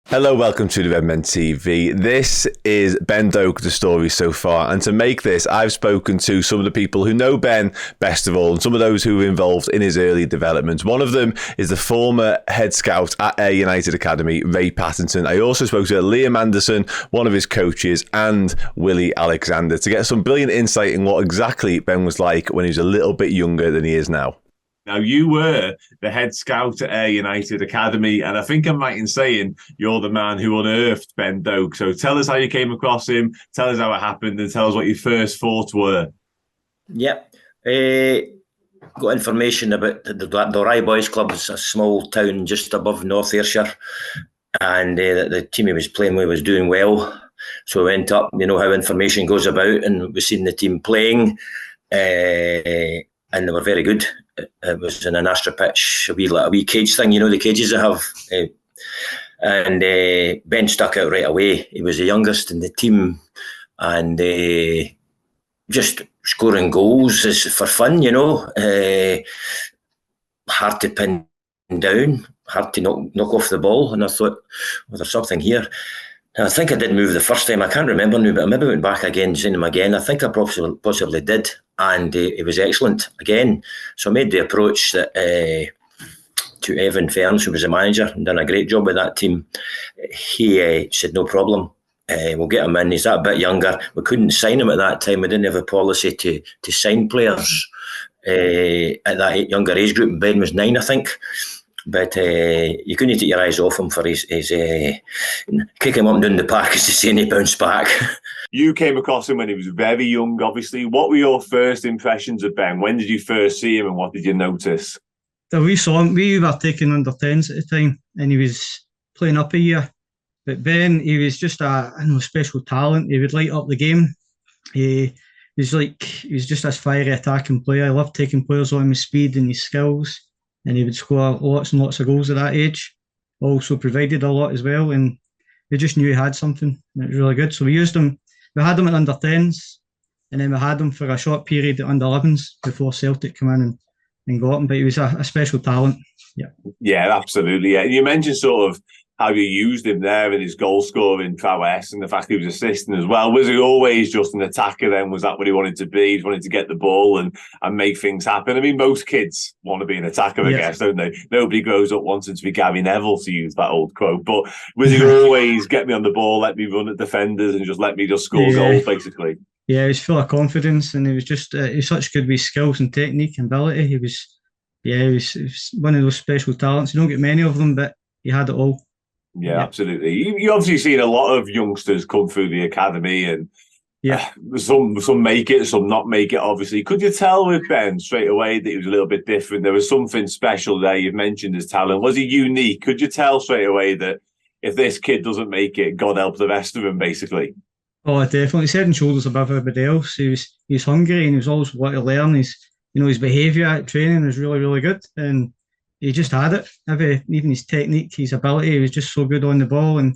Hello, welcome to the Redmen TV. This is Ben Doak, the story so far. And to make this, I've spoken to some of the people who know Ben best of all, and some of those who were involved in his early development. One of them is the former head scout at Ayr United Academy, Ray Pattison. I also spoke to Liam Anderson, one of his coaches, and Willie Alexander to get some brilliant insight in what exactly Ben was like when he was a little bit younger than he is now. Now, you were the head scout at Ayr United Academy, and I think I'm right in saying you're the man who unearthed Ben Doak. So tell us how you came across him, tell us how it happened, and tell us what your first thoughts were. Yep. Got information about the Rye Boys Club. It's a small town just above North Ayrshire, and the team he was playing with was doing well. So we went up, you know how information goes about, and we seen the team playing, and they were very good. It was in an Astra pitch, a wee cage thing, you know, the cages they have. And Ben stuck out right away. He was the youngest in the team, and just scoring goals is for fun, you know. Hard to pin down, hard to knock off the ball. And I thought, well, there's something here. I think I did move the first time. I can't remember now, but I maybe went back again, seen him again. I think I possibly did, and it was excellent again. So I made the approach that to Evan Ferns, who was the manager, and done a great job with that team. He said, no problem, we'll get him in. He's that bit younger. We couldn't sign him at that time. We didn't have a policy to sign players at that younger age group. Ben was 9, I think. But you couldn't take your eyes off him for his kick him up and down the park as to say, and he bounced back. You came across him when he was very young, obviously. What were your first impressions of Ben? When did you first see him and what did you notice? So we saw him, we were taking under 10s at the time, and he was playing up a year. But Ben, he was just a special talent. He would light up the game. He was just this fiery attacking player. I loved taking players on with speed and his skills. And he would score lots and lots of goals at that age. Also provided a lot as well, and we just knew he had something. It was really good. So we used him. We had him at under 10s, and then we had him for a short period at under 11s before Celtic came in and got him. But he was a special talent. Yeah, absolutely. Yeah. You mentioned sort of how you used him there and his goal scoring prowess and the fact he was assisting as well. Was he always just an attacker then? Was that what he wanted to be? He wanted to get the ball and make things happen. I mean, most kids want to be an attacker, I guess, don't they? Nobody grows up wanting to be Gary Neville, to use that old quote. But was he always get me on the ball, let me run at defenders and just let me just score goals, basically? Yeah, he was full of confidence, and he was just he was such good with skills and technique and ability. He was one of those special talents. You don't get many of them, but he had it all. Yeah, absolutely. You obviously seen a lot of youngsters come through the academy, and some make it, some not make it, obviously. Could you tell with Ben straight away that he was a little bit different? There was something special there. You've mentioned his talent. Was he unique? Could you tell straight away that if this kid doesn't make it, God help the rest of them, basically? Oh, definitely. He's head and shoulders above everybody else. He was hungry, and he was always wanting to learn. His behaviour at training was really, really good, and he just had it. Even his technique, his ability, he was just so good on the ball, and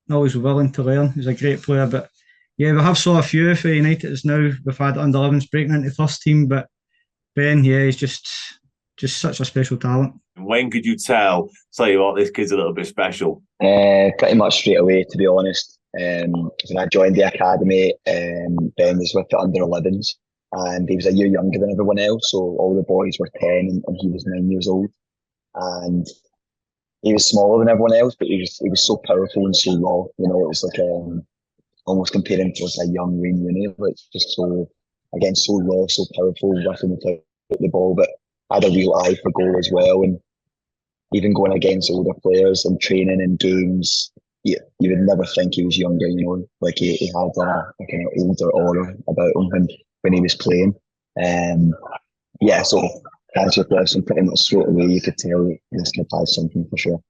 always willing to learn. He was a great player. But we have saw a few for United as now. We've had under 11s breaking into first team, but Ben, he's just such a special talent. And when could you tell you what, this kid's a little bit special? Pretty much straight away, to be honest. When I joined the academy, Ben was with the under 11s. And he was a year younger than everyone else, so all the boys were 10 and he was 9 years old. And he was smaller than everyone else, but he was so powerful and so raw. You know, it was like almost comparing to like a young Wayne Rooney. It's just so raw, so powerful, whipping the ball, but had a real eye for goal as well. And even going against older players and training in games, you would never think he was younger. You know, like he had a kind of older aura about him when he was playing. So to answer your question pretty much straight away, you could tell this kid has something for sure.